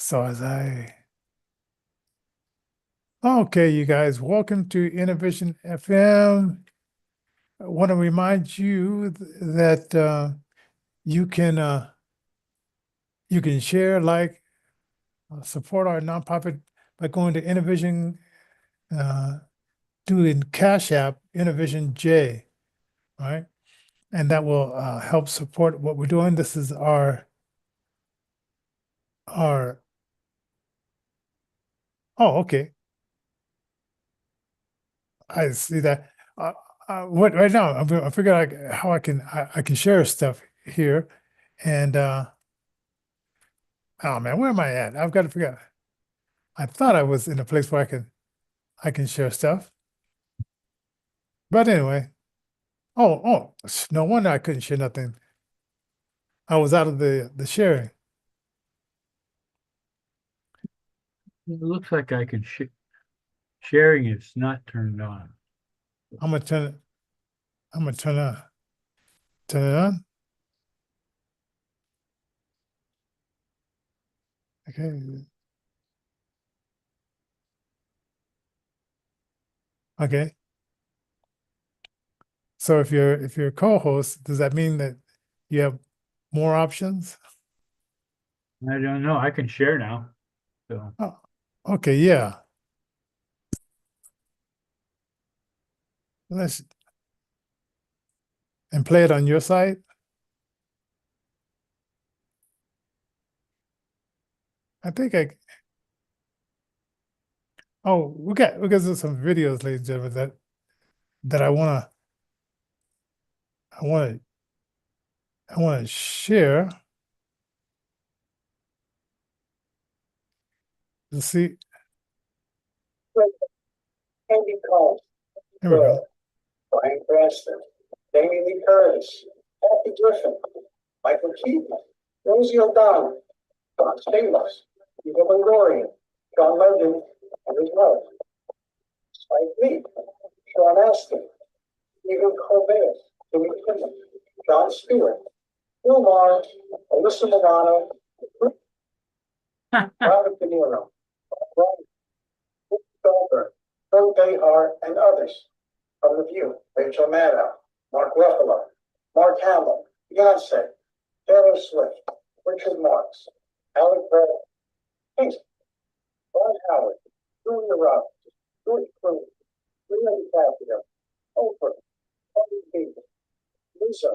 So as I, okay, you guys, welcome to Innervision FM. I want to remind you that you can uh, you can share, like, support our nonprofit by going to Innervision, uh, doing Cash App Innervision J, right? And that will help support what we're doing. This is our. Oh, okay. I see that. What right now? I figure out how I can share stuff here, and oh man, where am I at? I've got to figure out. I thought I was in a place where I can share stuff, but anyway. No wonder I couldn't share nothing. I was out of the sharing. It looks like I could sharing is not turned on. I'm gonna turn it. I'm gonna turn it on. Okay. Okay. So if you're a co-host, does that mean that you have more options? I don't know. I can share now. So Oh, okay, yeah. Let's and play it on your side. I think I. Oh, we got some videos, ladies and gentlemen, that I wanna I wanna share. Let's see. Andy Combs, Here we go. Brian Cranston, Jamie Lee Curtis, Kathy Griffin, Michael Keaton, Rosie O'Donnell, Don Stamos, Eva Longoria, John Legend, and his wife, Spike Lee, Sean Astin, Stephen Colbert, Jimmy Kimmel, Jon Stewart, Bill Maher, Alyssa Milano, Robert De Niro, Brian Goldberg, Phil Behar, and others. From The View, Rachel Maddow, Mark Ruffalo, Mark Hamill, Beyonce, Taylor Swift, Richard Marx, Alec Bradley, Kingston, Ron Howard, Julia Roberts, George Clooney, Leonardo DiCaprio, Oprah, Tony Beaver, Lisa,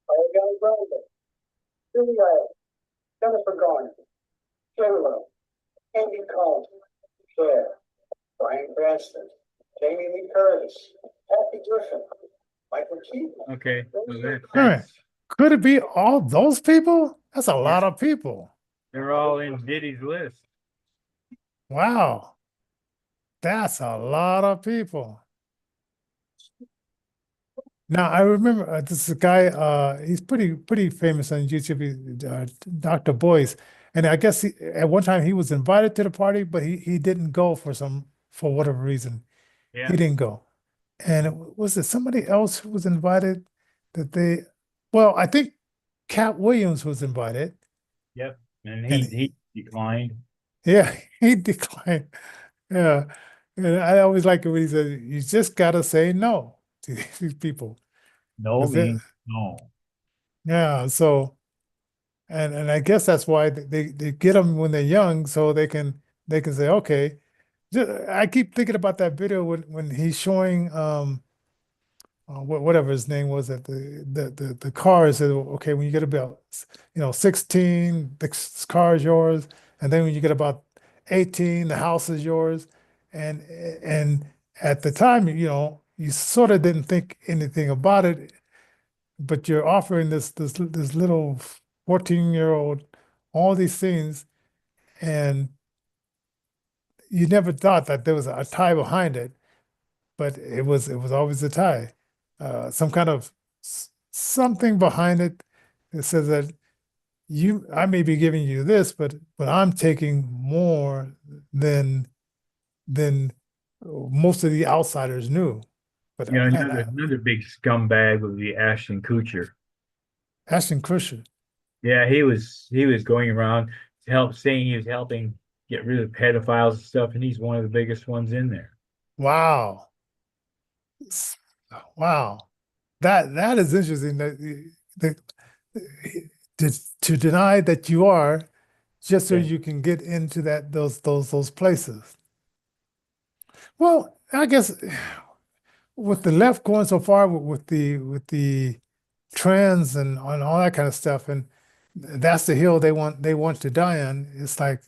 Ariana Grande, Billie Eilish, Jennifer Garner, J-Lo, Andy Cohen, Cher, Brian Cranston, Jamie Lee Curtis, Kathy Griffin, Michael Keaton. okay. So All right. Could it be all those people? That's a lot of people. They're all in Diddy's list. Wow. That's a lot of people. Now I remember this is a guy. He's pretty famous on YouTube. Dr. Boyce, and I guess at one time he was invited to the party, but he didn't go for whatever reason. Yeah. He didn't go. And was it somebody else who was invited that they? Well, I think Cat Williams was invited. Yep. And And he declined. yeah, he declined. Yeah, and I always like it when he said, "You just gotta say no to these people." No 'Cause they- means no. Yeah, so and I guess that's why they get them when they're young, so they can say, okay. I keep thinking about that video when he's showing whatever his name was at the car said, okay, when you get about 16, the car is yours, and then when you get about 18, the house is yours, and at the time, you sort of didn't think anything about it, but you're offering this little 14-year-old all these things, and you never thought that there was a tie behind it, but it was always a tie. Some kind of something behind it that says that I may be giving you this, but I'm taking more than most of the outsiders knew. But You know, another big scumbag would be Ashton Kutcher. Ashton Kutcher. Yeah, he was going around saying he was helping get rid of pedophiles and stuff, and he's one of the biggest ones in there. Wow. S- Wow. That is interesting that to deny that you are just so Yeah. you can get into those places. Well, I guess with the left going so far with the trends and all that kind of stuff, and that's the hill they want to die on. It's like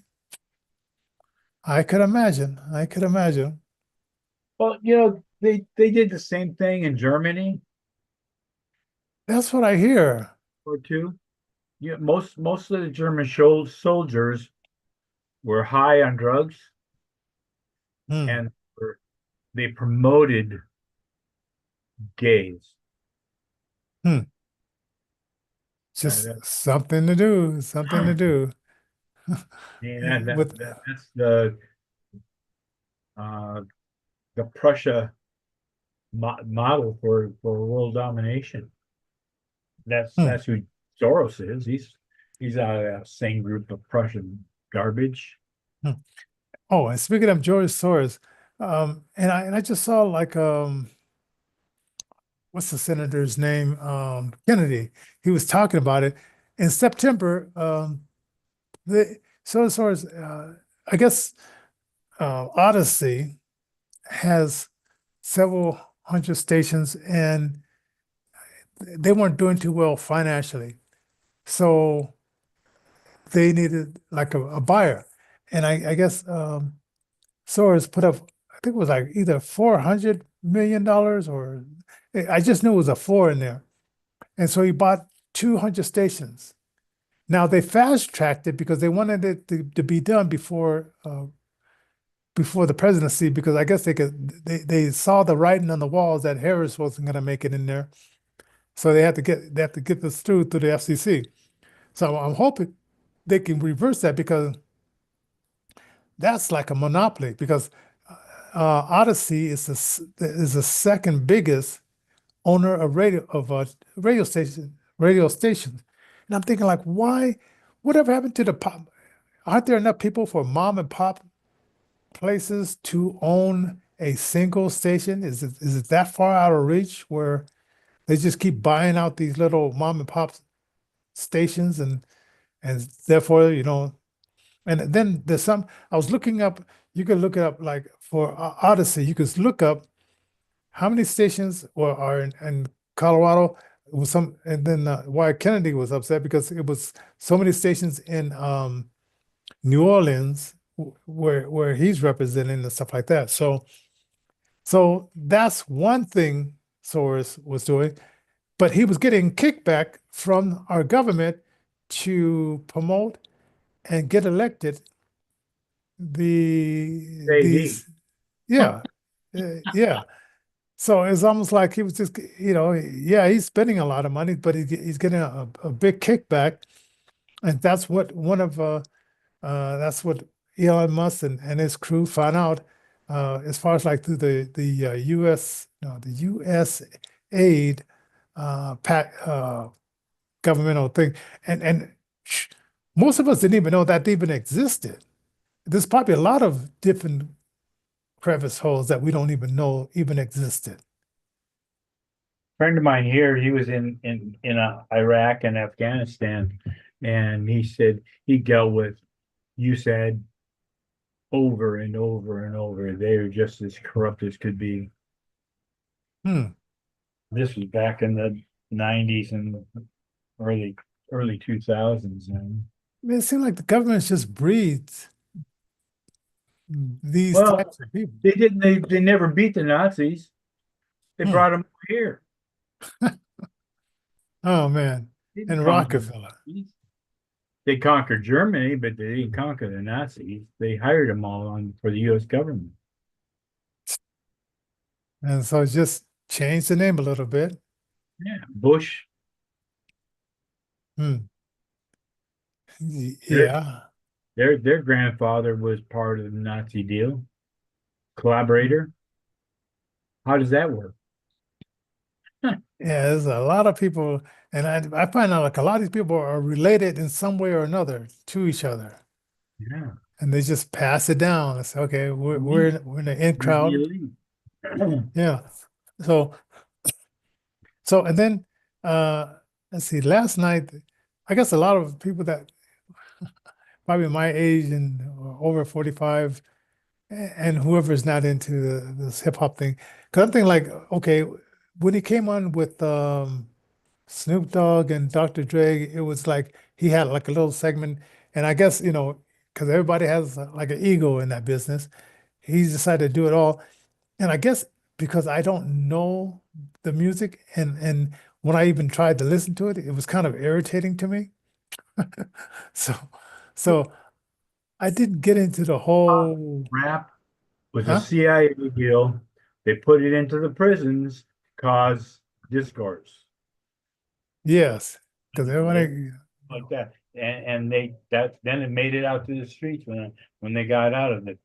I could imagine. I could imagine. Well, they did the same thing in Germany That's what I hear. or two. Yeah, most of the German soldiers were high on drugs, Hmm. and they promoted gays. Hmm. Just That, something to do. Something to do. and With that's uh, the Prussia model for world domination. hmm. That's who Soros is. He's out of that same group of Prussian garbage. Hmm. Oh, and speaking of George Soros, and I just saw like what's the senator's name? Kennedy. He was talking about it in September. The Soros, I guess, Odyssey has several hundred stations, and they weren't doing too well financially, so they needed like a buyer, and I guess Soros put up, I think it was like either $400 million or I just knew it was a four in there. And so he bought 200 stations. Now they fast tracked it because they wanted it to be done before the presidency, because I guess they saw the writing on the walls that Harris wasn't going to make it in there. So they have to get this through the FCC. So I'm hoping they can reverse that, because that's like a monopoly, because Odyssey is the second biggest owner of radio stations, and I'm thinking like, why? Whatever happened to the pop? Aren't there enough people for mom and pop places to own a single station? Is it that far out of reach where they just keep buying out these little mom and pop stations, and therefore, and then there's some, I was looking up, you could look it up like for Odyssey, you could look up how many stations are in Colorado. It was some, and then why Kennedy was upset because it was so many stations in New Orleans where he's representing and stuff like that. So that's one thing Soros was doing, but he was getting kickback from our government to promote and get elected AD. these, yeah, yeah. So it's almost like he was just, yeah, he's spending a lot of money, but he's getting a big kickback, and that's what Elon Musk and his crew found out, as far as like through the U.S. no, the U.S. aid governmental thing, and sh- most of us didn't even know that even existed. There's probably a lot of different crevice holes that we don't even know even existed. Friend of mine here, he was in Iraq and Afghanistan, and he said he dealt with USAID over and over and over. They were just as corrupt as could be. Hmm. This was back in the 90s and early 2000s. And I mean, it seems like the government just breeds these well, types of people. they didn't. They never beat the Nazis. They Hmm. brought them here. Oh man, They didn't and conquer Rockefeller. the Nazis. They conquered Germany, but they didn't conquer the Nazis. They hired them all on for the U.S. government. And so just change the name a little bit. Yeah, Bush. Hmm. Their Yeah. their grandfather was part of the Nazi deal. Collaborator. How does that work? Yeah, there's a lot of people, and I find out like a lot of these people are related in some way or another to each other. Yeah. and they just pass it down. It's okay. Elite. We're in the in You're the crowd. elite. Yeah. So and then uh let's see. Last night, I guess a lot of people that probably my age and over 45 and whoever's not into this hip hop thing. Because I'm thinking like, okay, when he came on with Snoop Dogg and Dr. Dre, it was like he had like a little segment, and I guess because everybody has like an ego in that business, he decided to do it all. And I guess because I don't know the music, and when I even tried to listen to it, it was kind of irritating to me. So, so I didn't get into the whole, Rap was a huh? CIA deal. They put it into the prisons, cause discourse. Yes, because They everybody, like that, and then it made it out to the streets when they got out of it.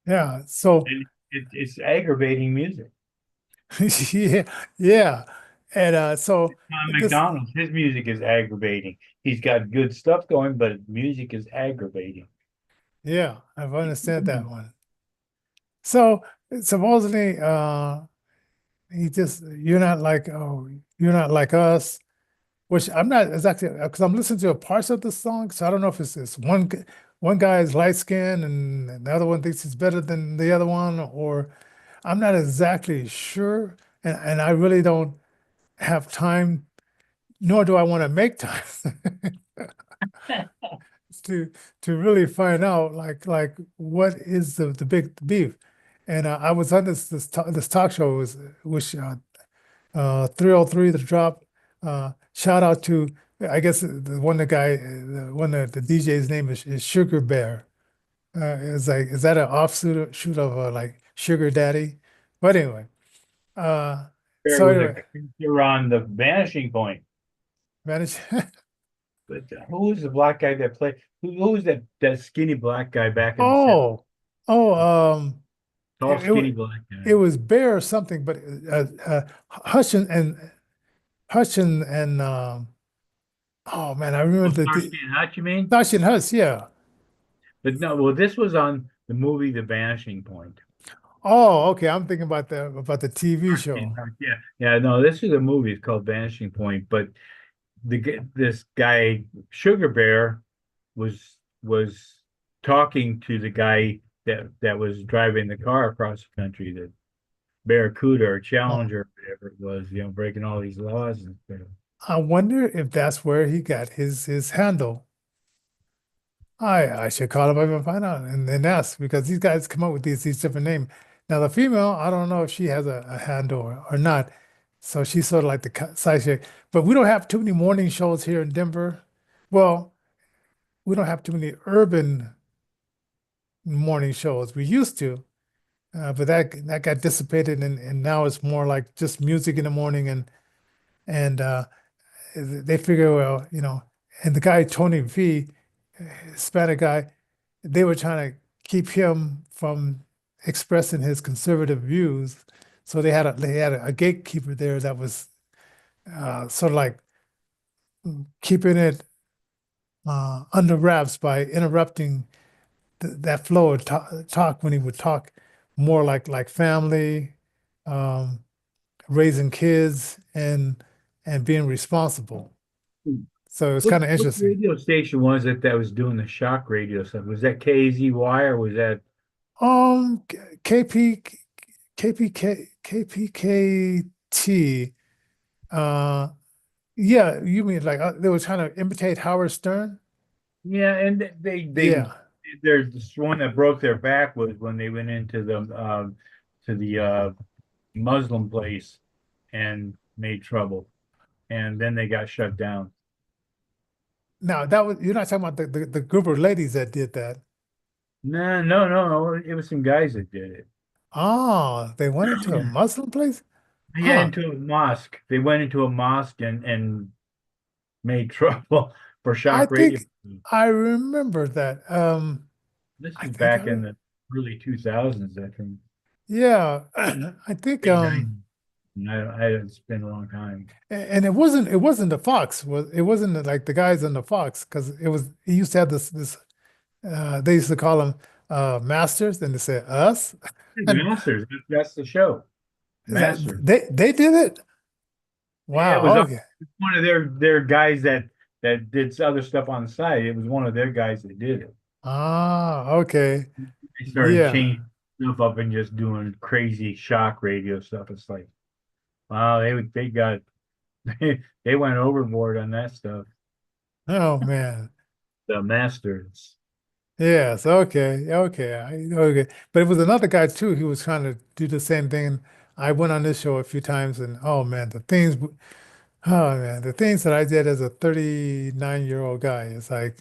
yeah. So, And it's aggravating music. yeah, yeah, and so Tom this, McDonald's, his music is aggravating. He's got good stuff going, but his music is aggravating. yeah, I've understand that one. So supposedly, you're not like us, which I'm not exactly because I'm listening to parts of the song, so I don't know if it's one guy is light skinned and the other one thinks he's better than the other one, or I'm not exactly sure, and I really don't have time, nor do I want to make time to really find out like what is the big beef. And I was on this talk show which 303 The Drop. Shout out to, I guess the one the guy the one the DJ's name is Sugar Bear. Is like, is that an offshoot shoot of like Sugar Daddy? But anyway, uh, There so was a anyway, character on The Vanishing Point. manage. But who was the black guy that played? Who was that skinny black guy back in the 70s? Oh, oh, Tall, it, skinny it black guy. it was Bear or something, but Hutchin and oh man, I Oh, remember Starsky and Hutch, you mean? Hutchin Huss, yeah. But no, well, this was on the movie The Vanishing Point. Oh, okay. I'm thinking about the TV Starsky and show. Hutch, yeah, yeah. No, this is a movie. It's called Vanishing Point. But this guy Sugar Bear was talking to the guy that was driving the car across the country, the Barracuda or Oh, Challenger, whatever it was, breaking all these laws and stuff. I wonder if that's where he got his handle. I should call him up and find out and ask because these guys come up with these different names. Now the female, I don't know if she has a handle or not. So she's sort of like the side chick. But we don't have too many morning shows here in Denver. Well, we don't have too many urban morning shows. We used to, but that got dissipated and now it's more like just music in the morning and they figure, well, and the guy Tony V, Hispanic guy, they were trying to keep him from expressing his conservative views. So they had a gatekeeper there that was sort of like keeping it under wraps by interrupting that flow of talk when he would talk more like family, um, raising kids, and being responsible. So it's kind of What interesting. radio station was it that was doing the shock radio stuff? Was that KZY or was that Um, KP, KPK, KPKT. Uh, yeah, you mean like they were trying to imitate Howard Stern? yeah? And they Yeah. there's this one that broke their back was when they went into the Muslim place and made trouble, and then they got shut down. Now that was you're not talking about the group of ladies that did that. No, no, no, no. It was some guys that did it. Oh, they went into a Muslim place? Yeah, Huh. into a mosque. They went into a mosque and made trouble for I shock radio. think I remember that. This I is think I back in the early 2000s, I think. yeah, I think Late 90s. It's been a long time. And it wasn't the Fox, it wasn't like the guys on the Fox, because it was he used to have this they used to call them masters, and they said us. And Masters, that's the show. that Masters. they did it. Yeah, it Wow. was Okay. one of their guys that did other stuff on the side. It was one of their guys that did it. Ah, okay. They started Yeah. changing stuff up and just doing crazy shock radio stuff. It's like, wow, they got they went overboard on that stuff. Oh man. The Masters. Yes, okay, okay. But it was another guy too. He was trying to do the same thing. I went on this show a few times, and oh man, the things that I did as a 39-year-old guy. It's like,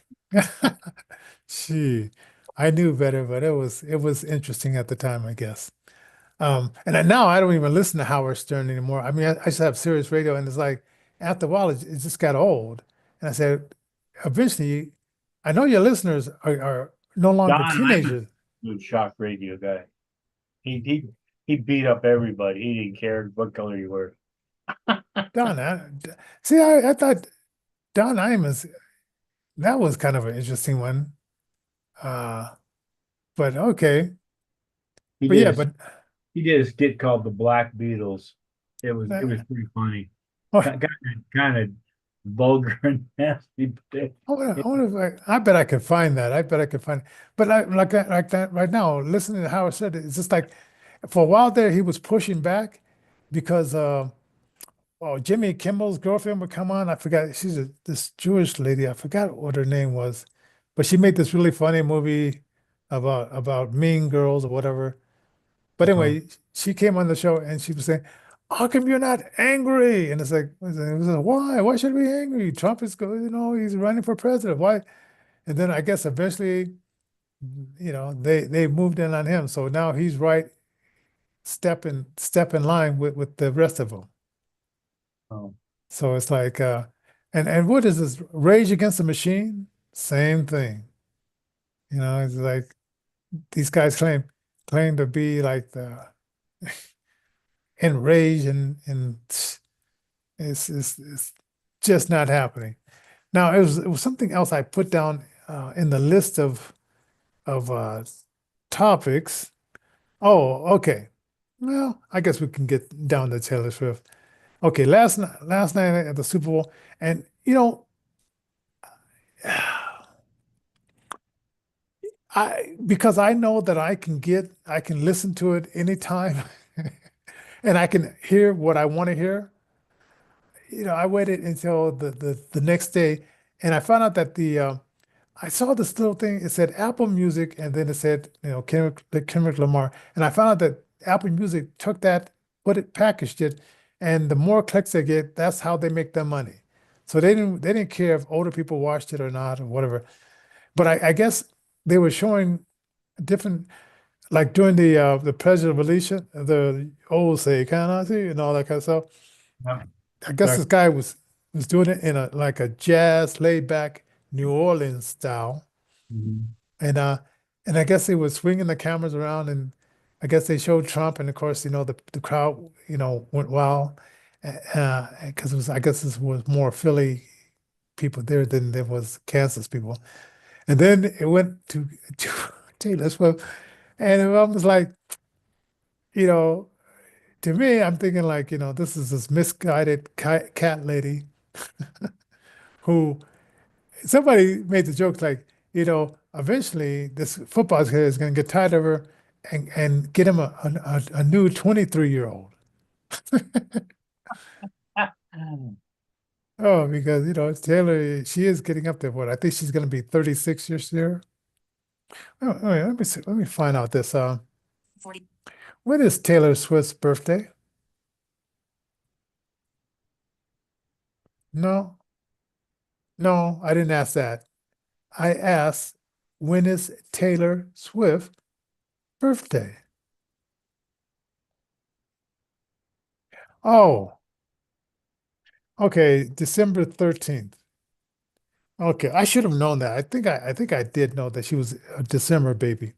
gee, I knew better, but it was interesting at the time, I guess. Now I don't even listen to Howard Stern anymore. I mean, I just have Sirius Radio, and it's like after a while, it just got old. And I said, eventually, I know your listeners are no longer Don teenagers. Imus, shock radio guy. He beat up everybody. He didn't care what color you were. Don, I thought Don Imus, that was kind of an interesting one. Uh, but okay. He But did yeah, a but he did a skit called The Black Beatles. It was uh, pretty funny. oh, Kind of vulgar and nasty, but I wonder if I bet I could find that. I bet I could find it. But like that right now, listening to Howard said it, it's just like for a while there he was pushing back because Jimmy Kimmel's girlfriend would come on. I forgot this Jewish lady. I forgot what her name was, but she made this really funny movie about mean girls or whatever. But uh, anyway, she came on the show and she was saying, "How come you're not angry?" And it's like, why? Why should we be angry? Trump is going, he's running for president. Why? And then I guess eventually, they moved in on him. So now he's right, step in line with the rest of them. um, So it's like, and what is this? Rage Against the Machine? Same thing. It's like these guys claim to be like the enraged, and it's just not happening. Now it was something else I put down in the list of topics. Oh, okay. Well, I guess we can get down to Taylor Swift. Okay, last night at the Super Bowl, and because I know that I can listen to it anytime and I can hear what I want to hear. I waited until the next day, and I found out that I saw this little thing. It said Apple Music, and then it said, Kendrick Lamar. And I found out that Apple Music took that, packaged it, and the more clicks they get, that's how they make their money. So they didn't care if older people watched it or not or whatever. But I guess they were showing different, like during the Pledge of Allegiance, the old say, "Can I see?" and all that kind of stuff. yeah. I guess this guy was doing it in a jazz, laid back New Orleans style. Mhm. And I guess they were swinging the cameras around, and I guess they showed Trump, and of course, the crowd, went wild, because I guess this was more Philly people there than there was Kansas people. And then it went to Taylor Swift, and it was like, you know, to me, I'm thinking like, this is this misguided cat lady who somebody made the joke like, eventually this football player is going to get tired of her and get him a new 23-year-old. Oh, because Taylor, she is getting up there. What I think she's going to be 36 years here. Oh, wait, let me see. Let me find out this. 40. When is Taylor Swift's birthday? No, no, I didn't ask that. I asked, when is Taylor Swift's birthday? Oh, okay, December 13th. Okay, I should have known that. I think I did know that she was a December baby.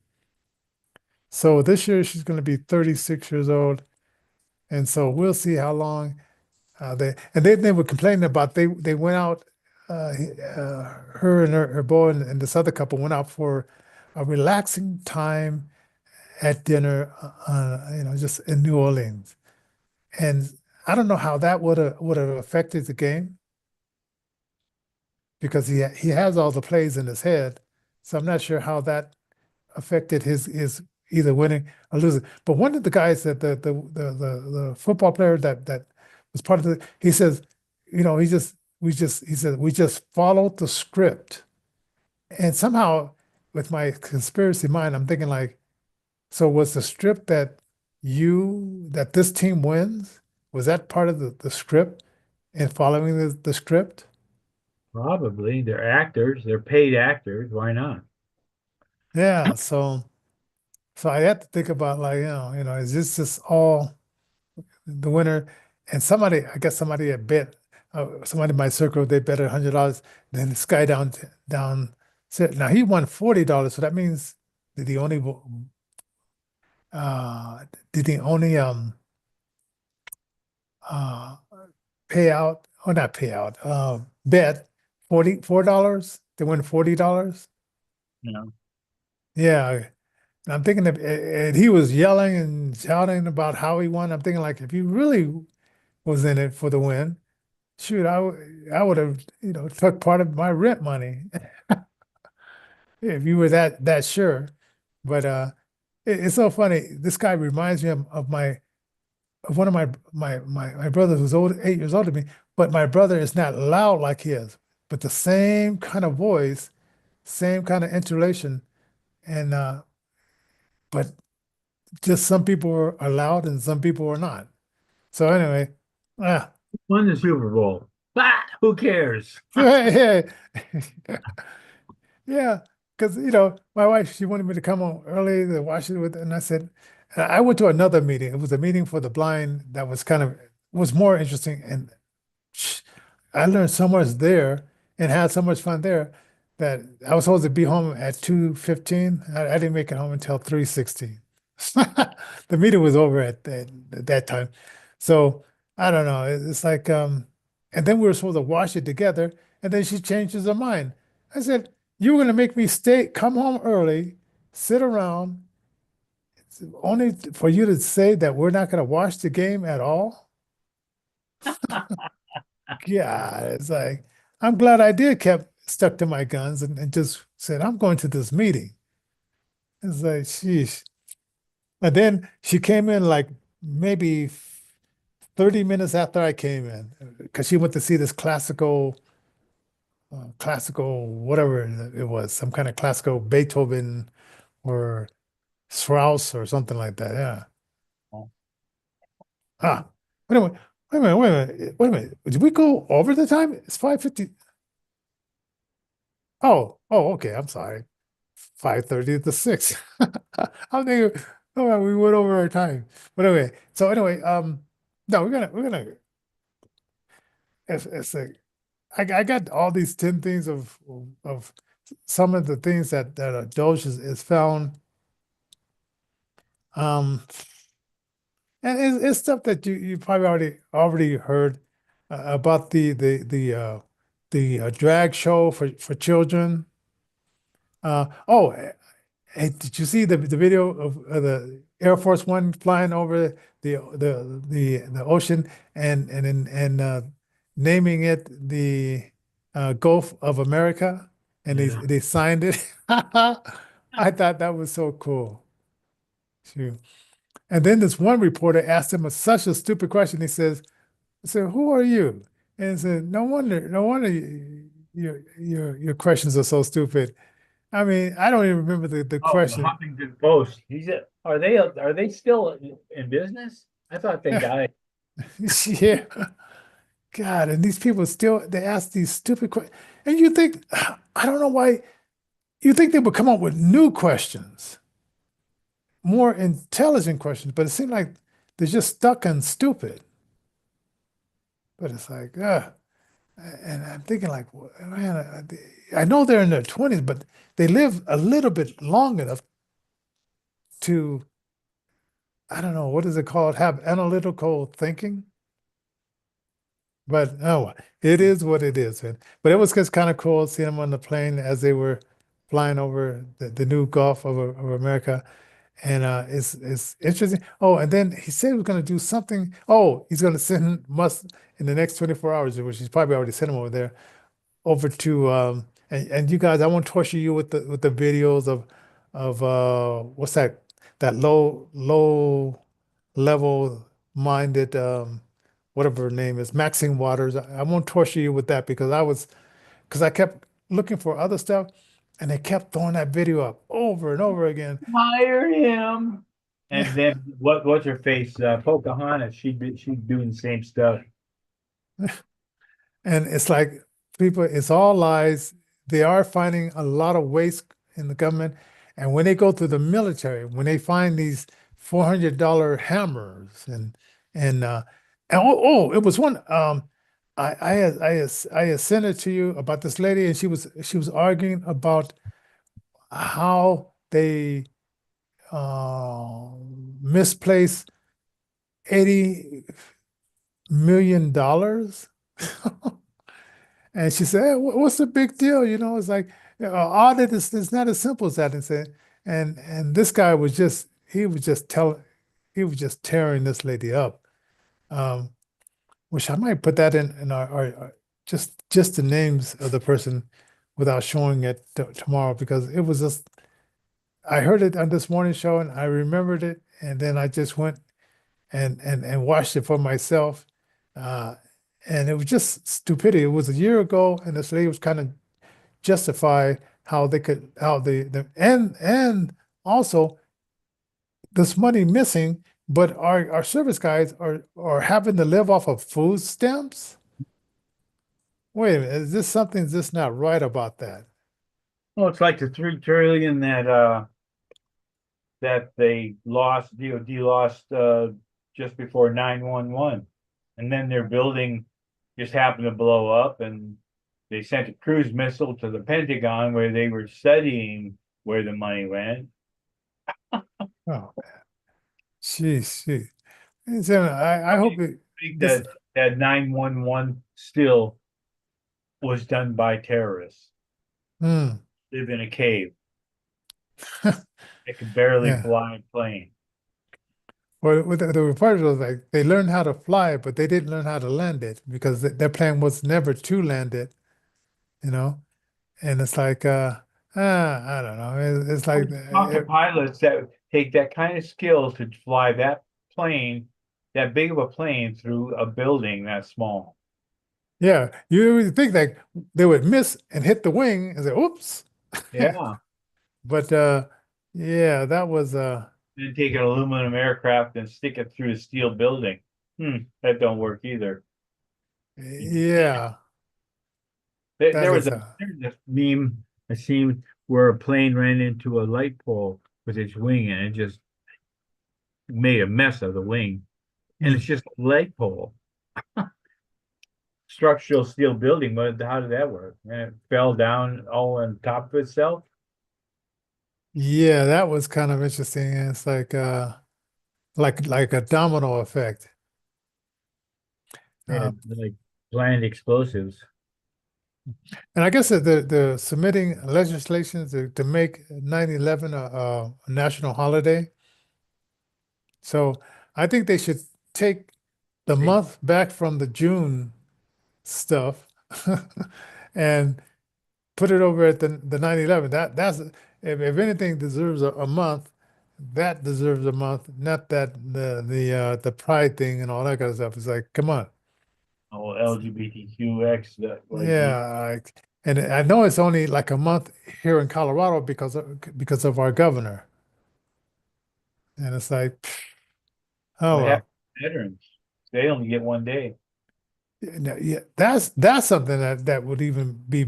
So this year she's going to be 36 years old. And so we'll see how long they were complaining about they went out her and her boy and this other couple went out for a relaxing time at dinner, just in New Orleans. And I don't know how that would have affected the game because he has all the plays in his head. So I'm not sure how that affected his either winning or losing. But one of the guys that the football player that was part of he says, he said we just followed the script. And somehow with my conspiracy mind, I'm thinking like, so was the script that this team wins? Was that part of the script and following the script? Probably. They're actors. They're paid actors. Why not? Yeah. So I had to think about like, is this just all the winner? And I guess somebody had bet, somebody in my circle, they bet $100. Then this guy down said, now he won $40. So that means did he only, uh, did he only, uh, pay out or not pay out, bet $44 to win $40? No. Yeah. And I'm thinking and he was yelling and shouting about how he won. I'm thinking like if he really was in it for the win, shoot, I would have, took part of my rent money if you were that sure. But it's so funny. This guy reminds me of one of my brothers who's 8 years older than me, but my brother is not loud like he is, but the same kind of voice, same kind of intonation, and but just some people are loud and some people are not. So anyway, ah, Won the Super Bowl. But who cares? yeah, yeah, because my wife she wanted me to come home early to watch it with, and I said, and I went to another meeting. It was a meeting for the blind that was more interesting, and I learned so much there and had so much fun there that I was supposed to be home at 2:15. I didn't make it home until 3:16. The meeting was over at that time. So I don't know. It's like and then we were supposed to watch it together, and then she changes her mind. I said, you were gonna make me come home early, sit around, only for you to say that we're not gonna watch the game at all? Yeah, it's like I'm glad I did kept stuck to my guns and just said, I'm going to this meeting. It's like, sheesh. And then she came in like maybe 30 minutes after I came in because she went to see this classical, whatever it was, some kind of classical Beethoven or Strauss or something like that. Yeah. Ah, wait a minute, wait a minute, wait a minute, wait a minute. Did we go over the time? It's 5:50. Oh, okay. I'm sorry. 5:30 to 6. I'm thinking, oh, we went over our time. But anyway, no, we're gonna it's like I got all these 10 things of some of the things that DOGE is found. Um, and it's stuff that you probably already heard about the drag show for children. Oh, hey, did you see the video of the Air Force One flying over the ocean and naming it the Gulf of America, and Yeah. they signed it. I thought that was so cool. Shoot. And then this one reporter asked him such a stupid question. He says, "So who are you?" And he said, "No wonder your questions are so stupid." I mean, I don't even remember the Oh, the question. Huffington Post. Are they still in business? I thought they died. Yeah, God, and these people still they ask these stupid questions, and you think I don't know why you think they would come up with new questions, more intelligent questions, but it seems like they're just stuck on stupid. But it's like, and I'm thinking like, well, man, I know they're in their 20s, but they live a little bit long enough to I don't know, what is it called? Have analytical thinking. But oh, it is what it is, man. But it was just kind of cool seeing them on the plane as they were flying over the new Gulf of America. And it's interesting. Oh, and then he said he was going to do something. Oh, he's going to send must in the next 24 hours, which he's probably already sent him over there, over to and you guys, I won't torture you with the videos of what's that low level minded whatever her name is, Maxine Waters. I won't torture you with that because I kept looking for other stuff and they kept throwing that video up over and over again. Hire him. And then what's her face? Pocahontas. She's doing the same stuff. And it's like people, it's all lies. They are finding a lot of waste in the government. And when they go to the military, when they find these $400 hammers and it was one I had sent it to you about this lady and she was arguing about how they uh misplaced $80 million. And she said, "Hey, what's the big deal? It's like audit is not as simple as that." And said, and this guy was just he was just tearing this lady up. Um, which I might put that in our just the names of the person without showing it tomorrow because it was just I heard it on this morning show and I remembered it and then I just went and watched it for myself. Uh, and it was just stupidity. It was a year ago, and this lady was kind of justify how and also this money missing, but our service guys are having to live off of food stamps. Wait a minute, is this something's just not right about that? Well, it's like the 3 trillion that they lost, DOD lost just before 911. And then their building just happened to blow up and they sent a cruise missile to the Pentagon where they were studying where the money went. Oh, jeez. So I hope Think this. that 911 still was done by terrorists. Hmm, Live in a cave. They could barely yeah. fly a plane. Well, with the reporters was like they learned how to fly, but they didn't learn how to land it because their plan was never to land it, you know. And it's like, I don't know. It's like, Talk to pilots that take that kind of skill to fly that plane, that big of a plane through a building that small. yeah, you would think that they would miss and hit the wing and say, "Oops." Yeah. But yeah, that was Then take an aluminum aircraft and stick it through a steel building. That don't work either. yeah, There, that there was is a meme I seen where a plane ran into a light pole with its wing and it just made a mess of the wing. And it's just a light pole. Structural steel building, but how did that work? And it fell down all on top of itself. yeah, that was kind of interesting. It's like a domino effect. Yeah, Um, like planned explosives. and I guess that the submitting legislation to make 9/11 a national holiday. So I think they should take the month back from the June stuff and put it over at the 9/11. That's if anything deserves a month, that deserves a month, not that the pride thing and all that kind of stuff. It's like, come on. Oh, LGBTQX, that like Yeah, and I know it's only like a month here in Colorado because of our governor. And it's like, oh what happened well. to veterans. They only get 1 day. Yeah, that's something that would even be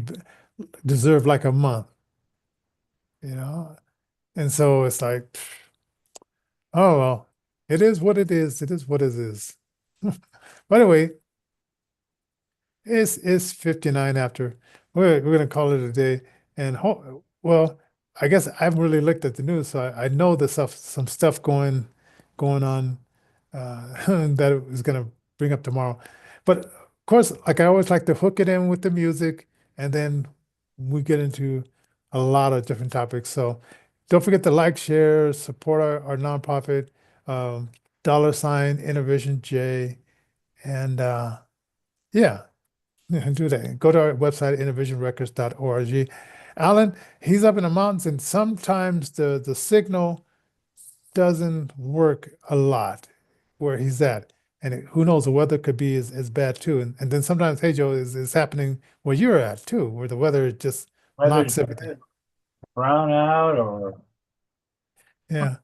deserve like a month, you know? And so it's like, oh well, it is what it is. It is what it is. By the way, it's 59 after. We're gonna call it a day. And well, I guess I haven't really looked at the news, so I know there's some stuff going going on that it was going to bring up tomorrow. But of course, like I always like to hook it in with the music, and then we get into a lot of different topics. So don't forget to like, share, support our nonprofit, um, $ Innervision J, and yeah, do that. Go to our website, innervisionrecords.org. Alan, he's up in the mountains, and sometimes the signal doesn't work a lot where he's at. And who knows, the weather could be as bad too. And then sometimes, hey, Joe, is happening where you're at too, where the weather just knocks everything. Brown out or Yeah.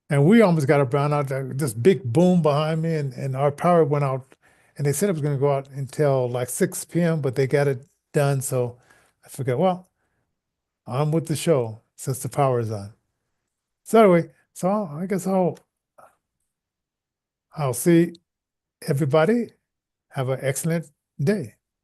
And we almost got a brownout, this big boom behind me, and our power went out. And they said it was going to go out until like 6 p.m., but they got it done. So I figured, well, I'm with the show since the power is on. So anyway, so I guess I'll see everybody. Have an excellent day.